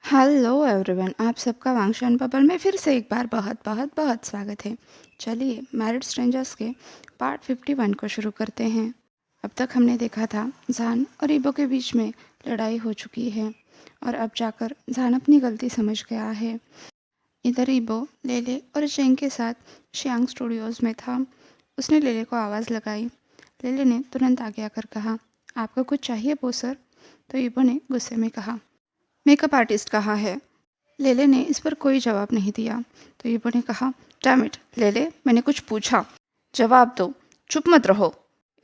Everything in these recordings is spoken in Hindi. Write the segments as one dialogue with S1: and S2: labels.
S1: हेलो एवरीवन, आप सबका वांगशान बबल में फिर से एक बार बहुत बहुत बहुत स्वागत है। चलिए मैरिड स्ट्रेंजर्स के पार्ट 51 को शुरू करते हैं। अब तक हमने देखा था जान और ईबो के बीच में लड़ाई हो चुकी है और अब जाकर जान अपनी गलती समझ गया है। इधर ईबो लेले और चेंग के साथ शियांग स्टूडियोज़ में था। उसने लेले को आवाज़ लगाई। लेले ने तुरंत आगे आकर कहा, आपको कुछ चाहिए बोसर? तो ईबो ने गुस्से में कहा, मेकअप आर्टिस्ट कहाँ है? लेले ने इस पर कोई जवाब नहीं दिया। तो ईबो ने कहा, डैम इट लेले, मैंने कुछ पूछा, जवाब दो, चुप मत रहो।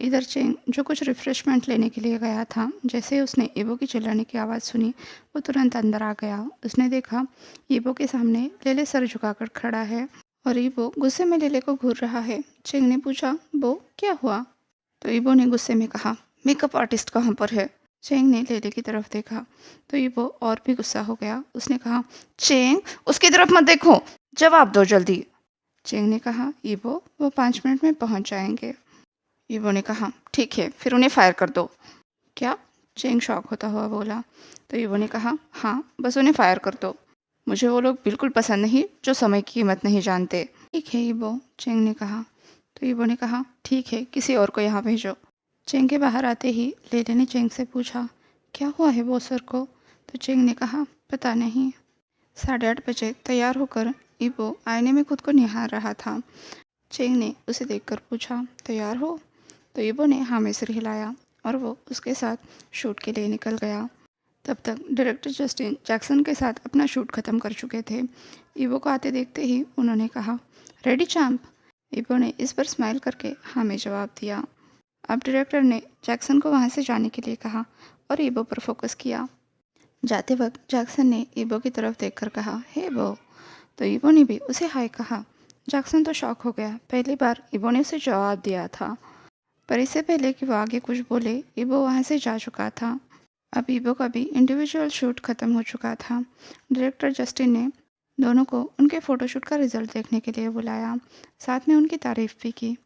S1: इधर चेंग जो कुछ रिफ्रेशमेंट लेने के लिए गया था, जैसे ही उसने ईबो की चिल्लाने की आवाज़ सुनी वो तुरंत अंदर आ गया। उसने देखा ईबो के सामने लेले सर झुकाकर खड़ा है और ईबो गुस्से में लेले को घूर रहा है। चेंग ने पूछा, बो क्या हुआ? तो ईबो ने गुस्से में कहा, मेकअप आर्टिस्ट कहाँ पर है? चेंग ने लेले की तरफ देखा तो ईबो और भी गुस्सा हो गया। उसने कहा, चेंग उसकी तरफ मत देखो, जवाब दो जल्दी। चेंग ने कहा, ईबो वो 5 मिनट में पहुंच जाएंगे। ईबो ने कहा, ठीक है, फिर उन्हें फायर कर दो। क्या? चेंग शॉक होता हुआ बोला। तो ईबो ने कहा, हाँ, बस उन्हें फायर कर दो। मुझे वो लोग बिल्कुल पसंद नहीं जो समय की कीमत नहीं जानते। ठीक है ईबो, चेंग ने कहा। तो ईबो ने कहा, ठीक है, किसी और को यहाँ भेजो। चेंग के बाहर आते ही लेले ने चेंग से पूछा, क्या हुआ है वो सर को? तो चेंग ने कहा, पता नहीं। 8:30 बजे तैयार होकर ईबो आईने में खुद को निहार रहा था। चेंग ने उसे देखकर पूछा, तैयार हो? तो ईबो ने हाँ में सिर हिलाया और वो उसके साथ शूट के लिए निकल गया। तब तक डायरेक्टर जस्टिन जैक्सन के साथ अपना शूट खत्म कर चुके थे। ईबो को आते देखते ही उन्होंने कहा, रेडी चैम्प? ईबो ने इस पर स्माइल करके हाँ में जवाब दिया। अब डायरेक्टर ने जैक्सन को वहाँ से जाने के लिए कहा और ईबो पर फोकस किया। जाते वक्त जैक्सन ने ईबो की तरफ देखकर कहा, हे बो। तो ईबो ने भी उसे हाय कहा। जैक्सन तो शॉक हो गया, पहली बार ईबो ने उसे जवाब दिया था। पर इससे पहले कि वो आगे कुछ बोले, ईबो वहाँ से जा चुका था। अब ईबो का भी इंडिविजुअल शूट खत्म हो चुका था। डायरेक्टर जस्टिन ने दोनों को उनके फ़ोटोशूट का रिजल्ट देखने के लिए बुलाया। साथ में उनकी तारीफ भी की।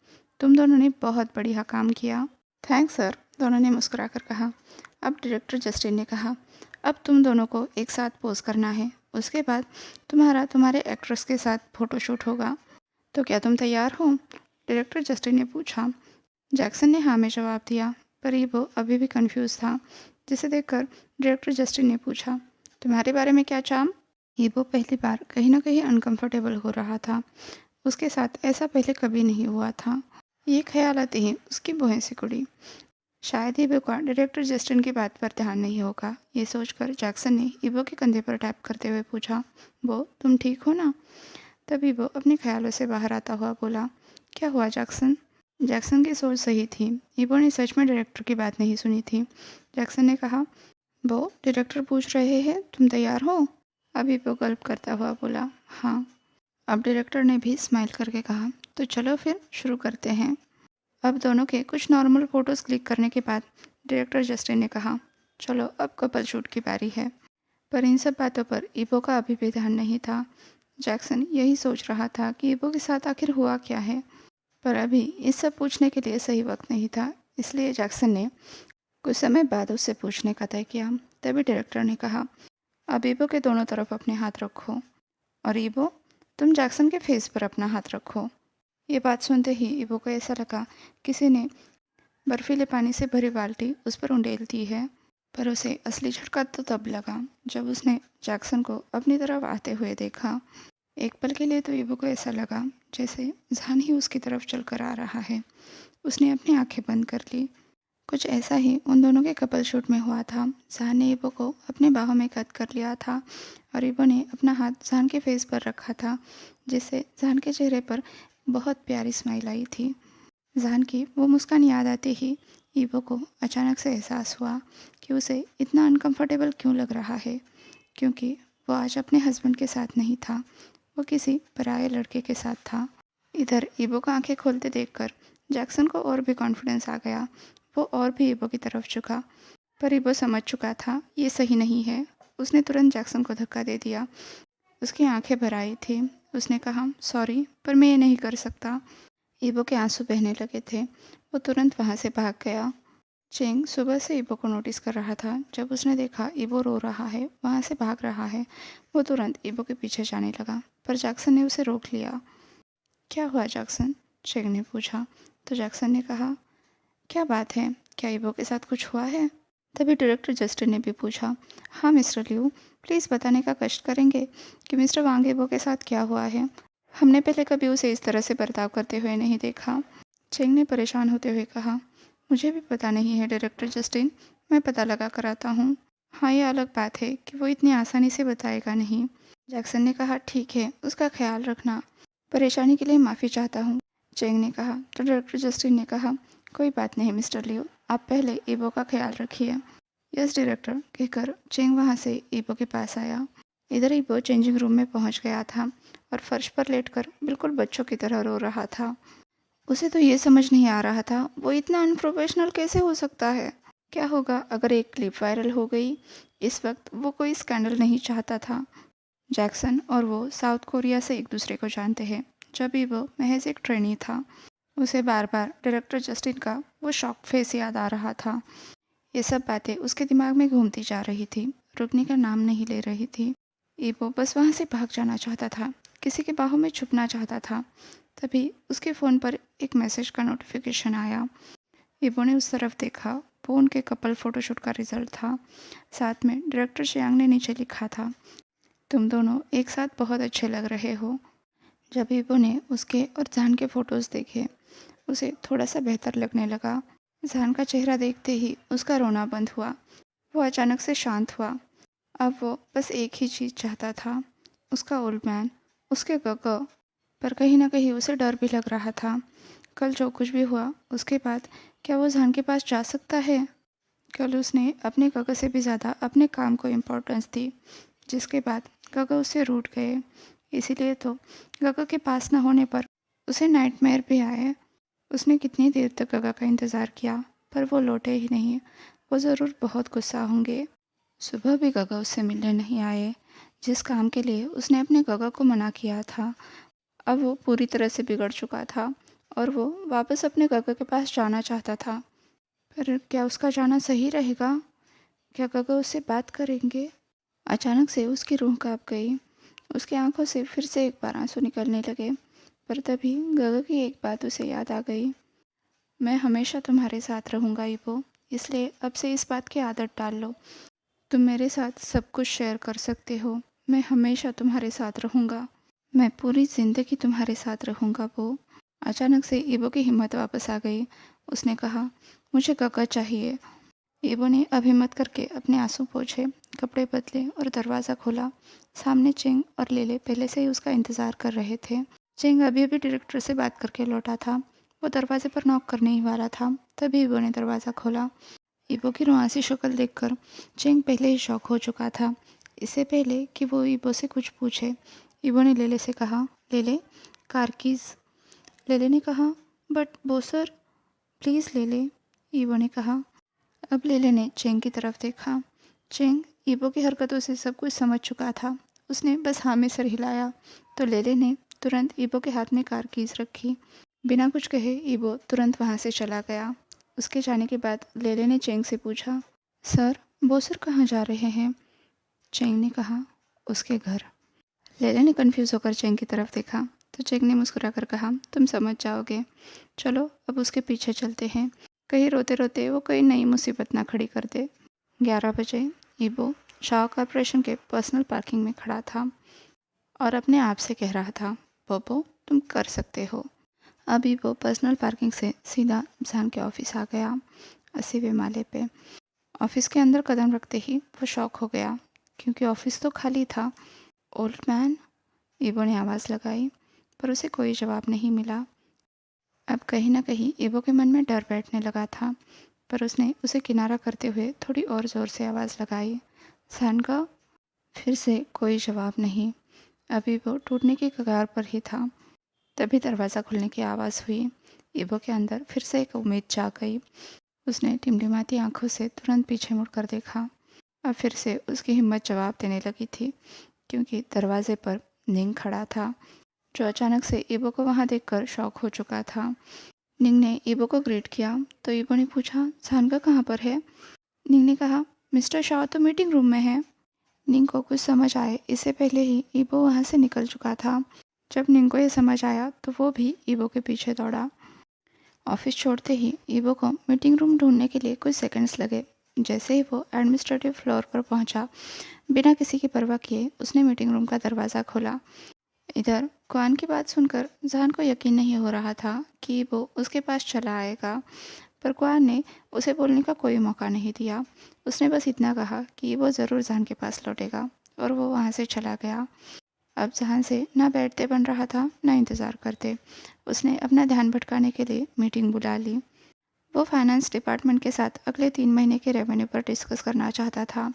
S1: तुम दोनों ने बहुत बढ़िया काम किया। थैंक्स सर, दोनों ने मुस्कुराकर कहा। अब डायरेक्टर जस्टिन ने कहा, अब तुम दोनों को एक साथ पोज करना है। उसके बाद तुम्हारे एक्ट्रेस के साथ फ़ोटोशूट होगा। तो क्या तुम तैयार हो? डायरेक्टर जस्टिन ने पूछा। जैक्सन ने हाँ में जवाब दिया, पर ईबो अभी भी कंफ्यूज था, जिसे देखकर डायरेक्टर जस्टिन ने पूछा, तुम्हारे बारे में क्या चाम? ईबो पहली बार कहीं ना कहीं अनकंफर्टेबल हो रहा था। उसके साथ ऐसा पहले कभी नहीं हुआ था। ये ख्याल आते ही उसकी भौहें सिकुड़ी। शायद ईबो का डायरेक्टर जस्टिन की बात पर ध्यान नहीं होगा। ये सोचकर जैक्सन ने ईबो के कंधे पर टैप करते हुए पूछा, बो तुम ठीक हो ना? तभी वो अपने ख्यालों से बाहर आता हुआ बोला, क्या हुआ जैक्सन? जैक्सन की सोच सही थी। ईबो ने सच में डायरेक्टर की बात नहीं सुनी थी। जैक्सन ने कहा, वो डायरेक्टर पूछ रहे हैं तुम तैयार हो? अब ईबो गल्प करता हुआ बोला, हाँ। अब डायरेक्टर ने भी स्माइल करके कहा, तो चलो फिर शुरू करते हैं। अब दोनों के कुछ नॉर्मल फ़ोटोज़ क्लिक करने के बाद डायरेक्टर जस्टिन ने कहा, चलो अब कपल शूट की बारी है। पर इन सब बातों पर ईबो का अभी भी ध्यान नहीं था। जैक्सन यही सोच रहा था कि ईबो के साथ आखिर हुआ क्या है, पर अभी इस सब पूछने के लिए सही वक्त नहीं था। इसलिए जैक्सन ने कुछ समय बाद उससे पूछने का तय किया। तभी डायरेक्टर ने कहा, अब ईबो के दोनों तरफ अपने हाथ रखो और ईबो तुम जैक्सन के फेस पर अपना हाथ रखो। ये बात सुनते ही ईबो को ऐसा लगा किसी ने बर्फीले पानी से भरी बाल्टी उस पर उंडेल दी है। पर उसे असली झटका तो तब लगा जब उसने जैक्सन को अपनी तरफ आते हुए देखा। एक पल के लिए तो ईबो को ऐसा लगा जैसे जान ही उसकी तरफ चलकर आ रहा है। उसने अपनी आंखें बंद कर ली। कुछ ऐसा ही उन दोनों के कपल शूट में हुआ था। जान ने ईबो को अपने बाहों में कैद कर लिया था और ईबो ने अपना हाथ जान के फेस पर रखा था, जिससे जान के चेहरे पर बहुत प्यारी स्माइल आई थी। जान की वो मुस्कान याद आते ही ईबो को अचानक से एहसास हुआ कि उसे इतना अनकंफर्टेबल क्यों लग रहा है, क्योंकि वो आज अपने हस्बैंड के साथ नहीं था, वो किसी पराये लड़के के साथ था। इधर ईबो को आंखें खोलते देखकर जैक्सन को और भी कॉन्फिडेंस आ गया। वो और भी ईबो की तरफ झुका, पर ईबो समझ चुका था ये सही नहीं है। उसने तुरंत जैक्सन को धक्का दे दिया। उसकी आंखें भर आई थी। उसने कहा, सॉरी, पर मैं ये नहीं कर सकता। ईबो के आंसू बहने लगे थे। वो तुरंत वहाँ से भाग गया। चेंग सुबह से ईबो को नोटिस कर रहा था। जब उसने देखा ईबो रो रहा है, वहाँ से भाग रहा है, वो तुरंत ईबो के पीछे जाने लगा, पर जैक्सन ने उसे रोक लिया। क्या हुआ जैक्सन? चेंग ने पूछा। तो जैक्सन ने कहा, क्या बात है, क्या ईबो के साथ कुछ हुआ है? तभी डायरेक्टर जस्टिन ने भी पूछा, हाँ मिस्टर लिू, प्लीज़ बताने का कष्ट करेंगे कि मिस्टर वांग ईबो के साथ क्या हुआ है। हमने पहले कभी उसे इस तरह से बर्ताव करते हुए नहीं देखा। चेंग ने परेशान होते हुए कहा, मुझे भी पता नहीं है डायरेक्टर जस्टिन, मैं पता लगा कर आता हूँ। हाँ, ये अलग बात है कि वो इतनी आसानी से बताएगा नहीं। जैक्सन ने कहा, ठीक है, उसका ख्याल रखना। परेशानी के लिए माफ़ी चाहता हूँ, चेंग ने कहा। तो डायरेक्टर जस्टिन ने कहा, कोई बात नहीं मिस्टर लियो, आप पहले ईबो का ख्याल रखिए। यस डायरेक्टर, कहकर चेंग वहाँ से ईबो के पास आया। इधर ईबो चेंजिंग रूम में पहुँच गया था और फर्श पर लेटकर बिल्कुल बच्चों की तरह रो रहा था। उसे तो ये समझ नहीं आ रहा था, वो इतना अनप्रोफेशनल कैसे हो सकता है। क्या होगा अगर एक क्लिप वायरल हो गई? इस वक्त वो कोई स्कैंडल नहीं चाहता था। जैक्सन और वो साउथ कोरिया से एक दूसरे को जानते हैं, जब भी वो महज एक ट्रेनी था। उसे बार बार डायरेक्टर जस्टिन का वो शॉक फेस याद आ रहा था। ये सब बातें उसके दिमाग में घूमती जा रही थी, रुकने का नाम नहीं ले रही थी। ईबो बस वहाँ से भाग जाना चाहता था, किसी के बाहों में छुपना चाहता था। तभी उसके फ़ोन पर एक मैसेज का नोटिफिकेशन आया। ईबो ने उस तरफ देखा। वो उनके कपल फ़ोटोशूट का रिजल्ट था। साथ में डायरेक्टर शियांग ने नीचे लिखा था, तुम दोनों एक साथ बहुत अच्छे लग रहे हो। जब ईबो ने उसके और जान के फ़ोटोज़ देखे, उसे थोड़ा सा बेहतर लगने लगा। जान का चेहरा देखते ही उसका रोना बंद हुआ। वो अचानक से शांत हुआ। अब वो बस एक ही चीज़ चाहता था, उसका ओल्ड मैन, उसके गगो। पर कहीं ना कहीं उसे डर भी लग रहा था। कल जो कुछ भी हुआ उसके बाद क्या वो जान के पास जा सकता है? कल उसने अपने गगो से भी ज़्यादा अपने काम को इम्पोर्टेंस दी, जिसके बाद गगो उससे रूठ गए। इसीलिए तो गगो के पास न होने पर उसे नाइटमेयर भी आए। उसने कितनी देर तक गगा का इंतज़ार किया, पर वो लौटे ही नहीं। वो ज़रूर बहुत गुस्सा होंगे। सुबह भी गगा उससे मिलने नहीं आए, जिस काम के लिए उसने अपने गगा को मना किया था। अब वो पूरी तरह से बिगड़ चुका था और वो वापस अपने गगा के पास जाना चाहता था। पर क्या उसका जाना सही रहेगा? क्या गगा उससे बात करेंगे? अचानक से उसकी रूह कांप गई। उसकी आंखों से फिर से एक बार आंसू निकलने लगे। पर तभी गगा की एक बात उसे याद आ गई, मैं हमेशा तुम्हारे साथ रहूँगा ईबो, इसलिए अब से इस बात की आदत डाल लो। तुम मेरे साथ सब कुछ शेयर कर सकते हो। मैं हमेशा तुम्हारे साथ रहूँगा। मैं पूरी ज़िंदगी तुम्हारे साथ रहूँगा वो। अचानक से ईबो की हिम्मत वापस आ गई। उसने कहा, मुझे गगा चाहिए। ईबो ने अब हिम्मत करके अपने आंसू पोंछे, कपड़े बदले और दरवाज़ा खोला। सामने चेंग और लेले पहले से ही उसका इंतज़ार कर रहे थे। चेंग अभी अभी डायरेक्टर से बात करके लौटा था। वो दरवाजे पर नॉक करने ही वाला था, तभी ईबो ने दरवाज़ा खोला। ईबो की रुआंसी शक्ल देखकर चेंग पहले ही शॉक हो चुका था। इससे पहले कि वो ईबो से कुछ पूछे, ईबो ने लेले से कहा, लेले, कार कीज़। लेले ने कहा, बट बोसर, प्लीज़ लेले। ईबो ने कहा। अब लेले ने चेंग की तरफ देखा। चेंग ईबो की हरकतों से सब कुछ समझ चुका था। उसने बस हाँ में सर हिलाया, तो लेले ने तुरंत ईबो के हाथ में कार कीज़ रखी। बिना कुछ कहे ईबो तुरंत वहाँ से चला गया। उसके जाने के बाद लेले ने चेंग से पूछा, सर, बोसर कहाँ जा रहे हैं? चेंग ने कहा, उसके घर। लेले ने कन्फ्यूज़ होकर चेंग की तरफ देखा, तो चेंग ने मुस्कुराकर कहा, तुम समझ जाओगे। चलो अब उसके पीछे चलते हैं, कहीं रोते रोते वो कोई नई मुसीबत ना खड़ी कर दे। 11 बजे ईबो शाह कॉरपोरेशन के पर्सनल पार्किंग में खड़ा था और अपने आप से कह रहा था, पोपो, तुम कर सकते हो। अभी वो पर्सनल पार्किंग से सीधा जान के ऑफिस आ गया, 80वें माले पे। ऑफिस के अंदर कदम रखते ही वो शॉक हो गया, क्योंकि ऑफिस तो खाली था। ओल्ड मैन, ईबो ने आवाज़ लगाई, पर उसे कोई जवाब नहीं मिला। अब कहीं ना कहीं ईबो के मन में डर बैठने लगा था, पर उसने उसे किनारा करते हुए थोड़ी और ज़ोर से आवाज़ लगाई, सैनगा। फिर से कोई जवाब नहीं। अभी वो टूटने की कगार पर ही था। तभी दरवाज़ा खुलने की आवाज़ हुई। ईबो के अंदर फिर से एक उम्मीद जाग गई। उसने टिमटिमाती आंखों से तुरंत पीछे मुड़कर देखा। अब फिर से उसकी हिम्मत जवाब देने लगी थी, क्योंकि दरवाजे पर निंग खड़ा था, जो अचानक से ईबो को वहाँ देखकर शॉक हो चुका था। निंग ने ईबो को ग्रीट किया तो ईबो ने पूछा, झानका कहाँ पर है? निंग ने कहा, मिस्टर शाह तो मीटिंग रूम में है। निंग को कुछ समझ आए इससे पहले ही ईबो वहाँ से निकल चुका था। जब निंग को यह समझ आया तो वो भी ईबो के पीछे दौड़ा। ऑफिस छोड़ते ही ईबो को मीटिंग रूम ढूंढने के लिए कुछ सेकंड्स लगे। जैसे ही वो एडमिनिस्ट्रेटिव फ्लोर पर पहुंचा, बिना किसी की परवाह किए उसने मीटिंग रूम का दरवाज़ा खोला। इधर क्वान की बात सुनकर जहान को यकीन नहीं हो रहा था कि वो उसके पास चला आएगा, पर क्वान ने उसे बोलने का कोई मौका नहीं दिया। उसने बस इतना कहा कि वो ज़रूर जहान के पास लौटेगा और वो वहाँ से चला गया। अब जहान से ना बैठते बन रहा था ना इंतज़ार करते। उसने अपना ध्यान भटकाने के लिए मीटिंग बुला ली। वो फाइनेंस डिपार्टमेंट के साथ अगले 3 महीने के रेवेन्यू पर डिस्कस करना चाहता था।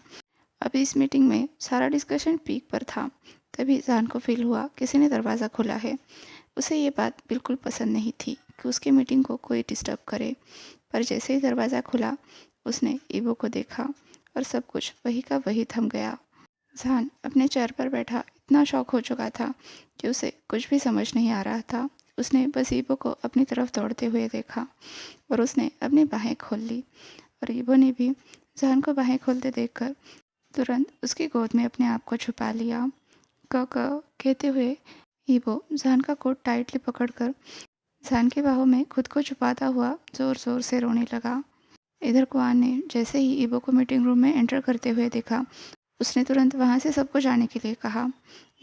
S1: अभी इस मीटिंग में सारा डिस्कशन पीक पर था। तभी जहान को फील हुआ किसी ने दरवाज़ा खोला है। उसे ये बात बिल्कुल पसंद नहीं थी कि उसकी मीटिंग को कोई डिस्टर्ब करे, पर जैसे ही दरवाज़ा खुला उसने ईबो को देखा और सब कुछ वही का वही थम गया। जहान अपने चेयर पर बैठा इतना शॉक हो चुका था कि उसे कुछ भी समझ नहीं आ रहा था। उसने बस ईबो को अपनी तरफ दौड़ते हुए देखा और उसने अपनी बाहें खोल ली और ईबो ने भी जहान को बाहें खोलते देखकर तुरंत उसकी गोद में अपने आप को छुपा लिया। क कहते हुए ईबो जहान का कोट टाइटली पकड़कर जहान की बाहों में खुद को छुपाता हुआ जोर जोर से रोने लगा। इधर कुआन ने जैसे ही ईबो को मीटिंग रूम में एंटर करते हुए देखा, उसने तुरंत वहाँ से सबको जाने के लिए कहा।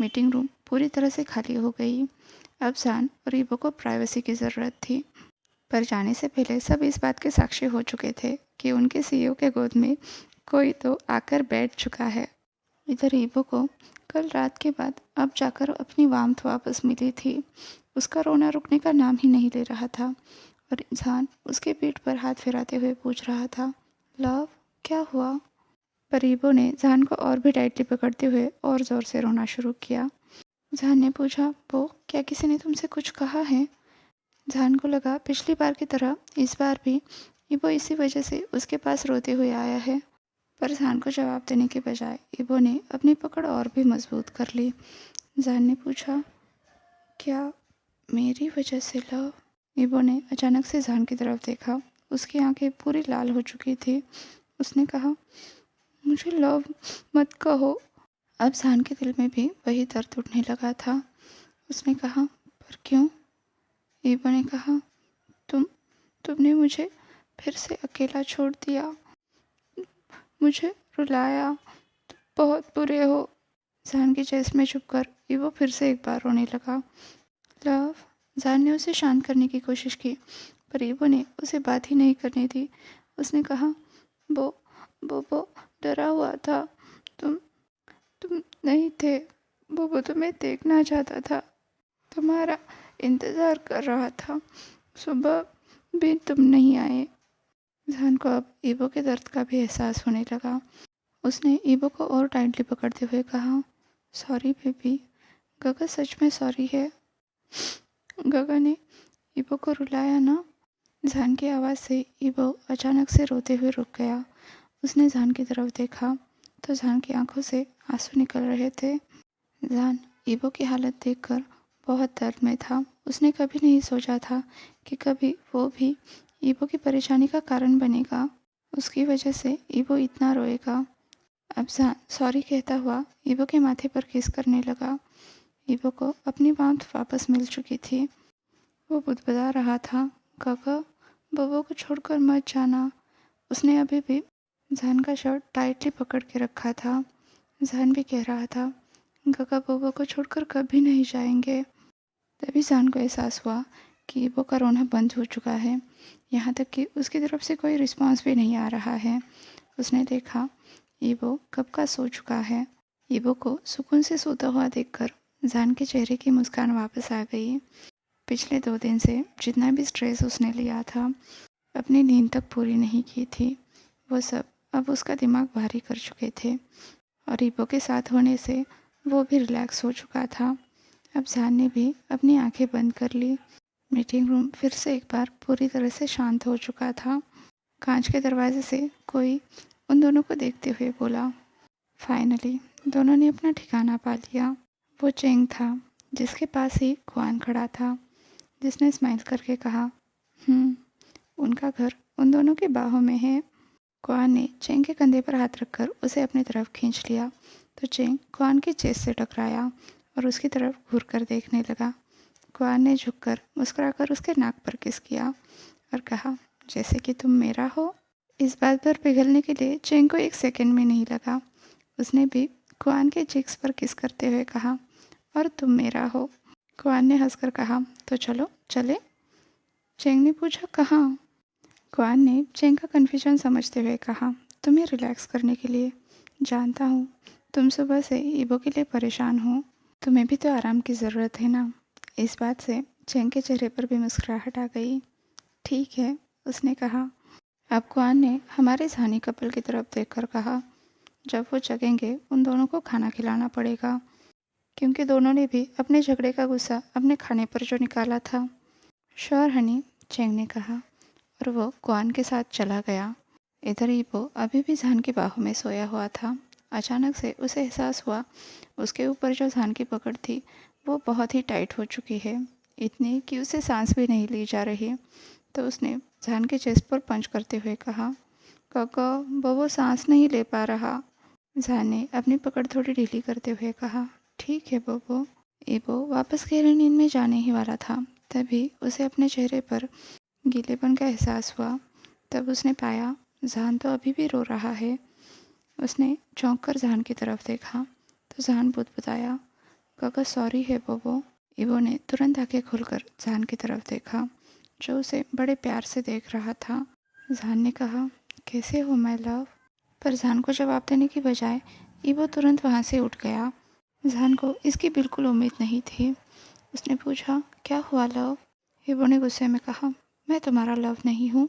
S1: मीटिंग रूम पूरी तरह से खाली हो गई। अब जहान और ईबो को प्राइवेसी की ज़रूरत थी, पर जाने से पहले सब इस बात के साक्षी हो चुके थे कि उनके सीईओ के गोद में कोई तो आकर बैठ चुका है। इधर ईबो को कल रात के बाद अब जाकर अपनी वार्मथ वापस मिली थी। उसका रोना रुकने का नाम ही नहीं ले रहा था और जहान उसके पीठ पर हाथ फिराते हुए पूछ रहा था, लव क्या हुआ? पर ईबो ने जहान को और भी टाइटली पकड़ते हुए और ज़ोर से रोना शुरू किया। जहान ने पूछा, वो क्या किसी ने तुमसे कुछ कहा है? जहान को लगा पिछली बार की तरह इस बार भी ईबो इसी वजह से उसके पास रोते हुए आया है। पर जहान को जवाब देने के बजाय ईबो ने अपनी पकड़ और भी मजबूत कर ली। जहान ने पूछा, क्या मेरी वजह से लव? ईबो ने अचानक से जहान की तरफ देखा। उसकी आंखें पूरी लाल हो चुकी थी। उसने कहा, मुझे लव मत कहो। अब जहान के दिल में भी वही दर्द उठने लगा था। उसने कहा, पर क्यों? ईबो ने कहा, तुमने मुझे फिर से अकेला छोड़ दिया, मुझे रुलाया, बहुत बुरे हो। जहान की चेस्ट में छुपकर ईबो फिर से एक बार रोने लगा। लव। जहान ने उसे शांत करने की कोशिश की, पर ईबो ने उसे बात ही नहीं करने दी। उसने कहा, वो वो डरा हुआ था, तुम तुम नहीं थे, वो तुम्हें देखना चाहता था, तुम्हारा इंतज़ार कर रहा था, सुबह भी तुम नहीं आए। जहान को अब ईबो के दर्द का भी एहसास होने लगा। उसने ईबो को और टाइटली पकड़ते हुए कहा, सॉरी बेबी, गगा सच में सॉरी है। गगा ने ईबो को रुलाया ना? जहान की आवाज़ से ईबो अचानक से रोते हुए रुक गया। उसने जहान की तरफ देखा तो जहान की आंखों से आंसू निकल रहे थे। जहान ईबो की हालत देखकर बहुत दर्द में था। उसने कभी नहीं सोचा था कि कभी वो भी ईबो की परेशानी का कारण बनेगा। उसकी वजह से ईबो इतना रोएगा। अब जहान सॉरी कहता हुआ ईबो के माथे पर किस करने लगा। ईबो को अपनी वार्मथ वापस मिल चुकी थी। वो बुदबुदा रहा था, काका, बब्बू को छोड़कर मत जाना। उसने अभी भी जहान का शर्ट टाइटली पकड़ के रखा था। जहान भी कह रहा था, काका बब्बू को छोड़कर कभी नहीं जाएंगे। तभी जहान को एहसास हुआ कि ईबो का रोना बंद हो चुका है। यहाँ तक कि उसकी तरफ से कोई रिस्पांस भी नहीं आ रहा है। उसने देखा ईबो कब का सो चुका है। ईबो को सुकून से सोता हुआ देखकर जहान के चेहरे की मुस्कान वापस आ गई। पिछले 2 दिन से जितना भी स्ट्रेस उसने लिया था, अपनी नींद तक पूरी नहीं की थी, वो सब अब उसका दिमाग भारी कर चुके थे और ईबो के साथ होने से वो भी रिलैक्स हो चुका था। अब जहान ने भी अपनी आंखें बंद कर ली। मीटिंग रूम फिर से एक बार पूरी तरह से शांत हो चुका था। कांच के दरवाजे से कोई उन दोनों को देखते हुए बोला, फाइनली दोनों ने अपना ठिकाना पा लिया। वो चेंग था जिसके पास ही कुआन खड़ा था, जिसने स्माइल करके कहा, उनका घर उन दोनों की बाहों में है। क्वान ने चेंग के कंधे पर हाथ रखकर उसे अपनी तरफ खींच लिया तो चेंग क्वान की चेस्ट से टकराया और उसकी तरफ घूर कर देखने लगा। क्वान ने झुककर मुस्कुराकर उसके नाक पर किस किया और कहा, जैसे कि तुम मेरा हो। इस बात पर पिघलने के लिए चेंग को 1 सेकंड में नहीं लगा। उसने भी क्वान के चिक्स पर किस करते हुए कहा, और तुम मेरा हो। क्वान ने हंसकर कहा, तो चलो चले। चेंग ने पूछा, कहाँ? क्वान ने चेंग का कन्फ्यूजन समझते हुए कहा, तुम्हें रिलैक्स करने के लिए। जानता हूँ तुम सुबह से ईबो के लिए परेशान हो, तुम्हें भी तो आराम की ज़रूरत है ना। इस बात से चेंग के चेहरे पर भी मुस्कुराहट आ गई। ठीक है, उसने कहा। अब क्वान ने हमारे सानी कपल की तरफ देखकर कहा, जब वो जगेंगे उन दोनों को खाना खिलाना पड़ेगा, क्योंकि दोनों ने भी अपने झगड़े का गुस्सा अपने खाने पर जो निकाला था। श्योर हनी, चेंग ने कहा और वो क्वान के साथ चला गया। इधर ईबो अभी भी जान की बाहों में सोया हुआ था। अचानक से उसे एहसास हुआ उसके ऊपर जो जान की पकड़ थी वो बहुत ही टाइट हो चुकी है, इतनी कि उसे सांस भी नहीं ली जा रही। तो उसने जान के चेस्ट पर पंच करते हुए कहा, काका वो सांस नहीं ले पा रहा। जान ने अपनी पकड़ थोड़ी ढीली करते हुए कहा, ठीक है बोबो। ईबो वापस गहरी नींद में जाने ही वाला था, तभी उसे अपने चेहरे पर गीलेपन का एहसास हुआ। तब उसने पाया जान तो अभी भी रो रहा है। उसने चौंक कर जान की तरफ देखा तो जान बुदबुदाया, काका सॉरी है बोबो। ईबो ने तुरंत आंखें खोलकर जान की तरफ देखा जो उसे बड़े प्यार से देख रहा था। जान ने कहा, कैसे हो माय लव। पर जान को जवाब देने की बजाय ईबो तुरंत वहाँ से उठ गया। जान को इसकी बिल्कुल उम्मीद नहीं थी। उसने पूछा, क्या हुआ लव। ईबो ने गुस्से में कहा, मैं तुम्हारा लव नहीं हूँ।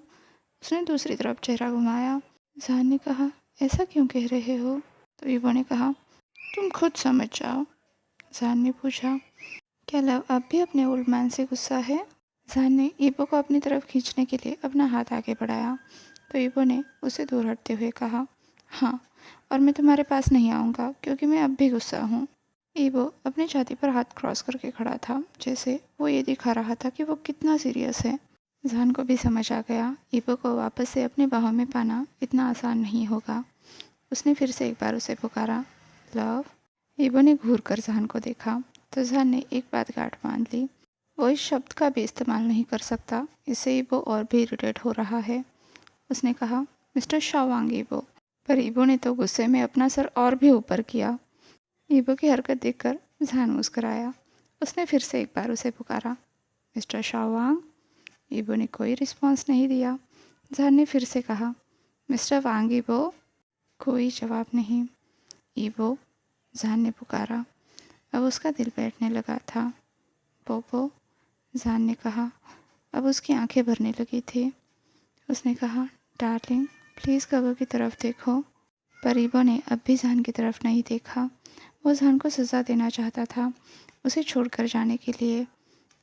S1: उसने दूसरी तरफ चेहरा घुमाया। जान ने कहा, ऐसा क्यों कह रहे हो। तो ईबो ने कहा, तुम खुद समझ जाओ। जान ने पूछा, क्या लव अब भी अपने ओल्ड मैन से गुस्सा है। जान ने ईबो को अपनी तरफ खींचने के लिए अपना हाथ आगे बढ़ाया तो ईबो ने उसे दूर हटते हुए कहा, हाँ, और मैं तुम्हारे पास नहीं आऊँगा क्योंकि मैं अब भी गुस्सा हूँ। ईबो अपनी छाती पर हाथ क्रॉस करके खड़ा था, जैसे वो ये दिखा रहा था कि वो कितना सीरियस है। जान को भी समझ आ गया ईबो को वापस से अपनी बाहों में पाना इतना आसान नहीं होगा। उसने फिर से एक बार उसे पुकारा, लव। ईबो ने घूर कर जान को देखा तो जान ने एक बात गांठ बांध ली, वो इस शब्द का भी इस्तेमाल नहीं कर सकता, इससे ईबो और भी इरिटेट हो रहा है। उसने कहा, मिस्टर शावांग ईबो। पर ईबो ने तो गुस्से में अपना सर और भी ऊपर किया। ईबो की हरकत देखकर जान मुस्कराया। उसने फिर से एक बार उसे पुकारा, मिस्टर शावांग। ईबो ने कोई रिस्पॉन्स नहीं दिया। जान ने फिर से कहा, मिस्टर वांग ईबो। कोई जवाब नहीं। ईबो, जान ने पुकारा। अब उसका दिल बैठने लगा था। पोपो, जान ने कहा। अब उसकी आंखें भरने लगी थी। उसने कहा, डार्लिंग प्लीज़ कवर की तरफ देखो। पर ईबो ने अब भी जान की तरफ नहीं देखा। वो जान को सज़ा देना चाहता था, उसे छोड़कर जाने के लिए।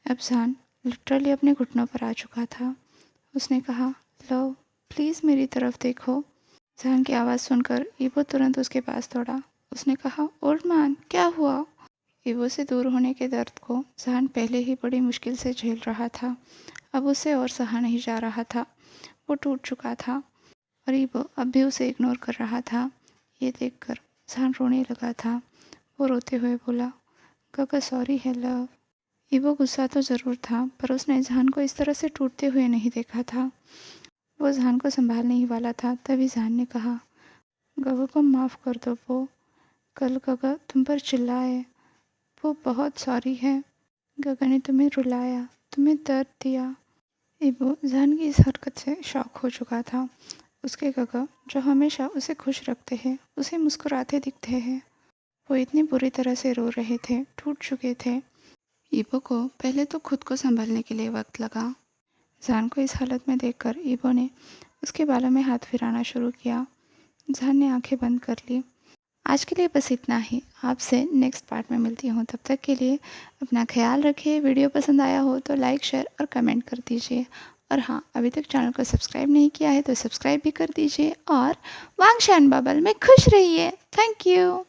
S1: अब जान लिटरली अपने घुटनों पर आ चुका था। उसने कहा, लो प्लीज़ मेरी तरफ देखो। जान की आवाज़ सुनकर ईबो तुरंत उसके पास दौड़ा। उसने कहा, ओल्ड मैन क्या हुआ। ईबो से दूर होने के दर्द को जान पहले ही बड़ी मुश्किल से झेल रहा था। अब उसे और सहा नहीं जा रहा था। वो टूट चुका था और ईबो अब भी उसे इग्नोर कर रहा था। ये देखकर जान रोने लगा था। वो रोते हुए बोला, काका सॉरी है लव। ईबो गुस्सा तो ज़रूर था, पर उसने जान को इस तरह से टूटते हुए नहीं देखा था। वो जान को संभालने ही वाला था, तभी जान ने कहा, गगा को माफ़ कर दो वो। कल गगा तुम पर चिल्लाए, वो बहुत सॉरी है। गगा ने तुम्हें रुलाया, तुम्हें दर्द दिया। ईबो जान की इस हरकत से शॉक हो चुका था। उसके गगा जो हमेशा उसे खुश रखते हैं, उसे मुस्कुराते दिखते हैं, वो इतनी बुरी तरह से रो रहे थे, टूट चुके थे। ईबो को पहले तो खुद को संभालने के लिए वक्त लगा। जान को इस हालत में देखकर ईबो ने उसके बालों में हाथ फिराना शुरू किया। जान ने आंखें बंद कर ली। आज के लिए बस इतना ही। आपसे नेक्स्ट पार्ट में मिलती हूँ। तब तक के लिए अपना ख्याल रखिए। वीडियो पसंद आया हो तो लाइक, शेयर और कमेंट कर दीजिए। और हाँ, अभी तक चैनल को सब्सक्राइब नहीं किया है तो सब्सक्राइब भी कर दीजिए। और वांगशान बबल में खुश रहिए। Thank you.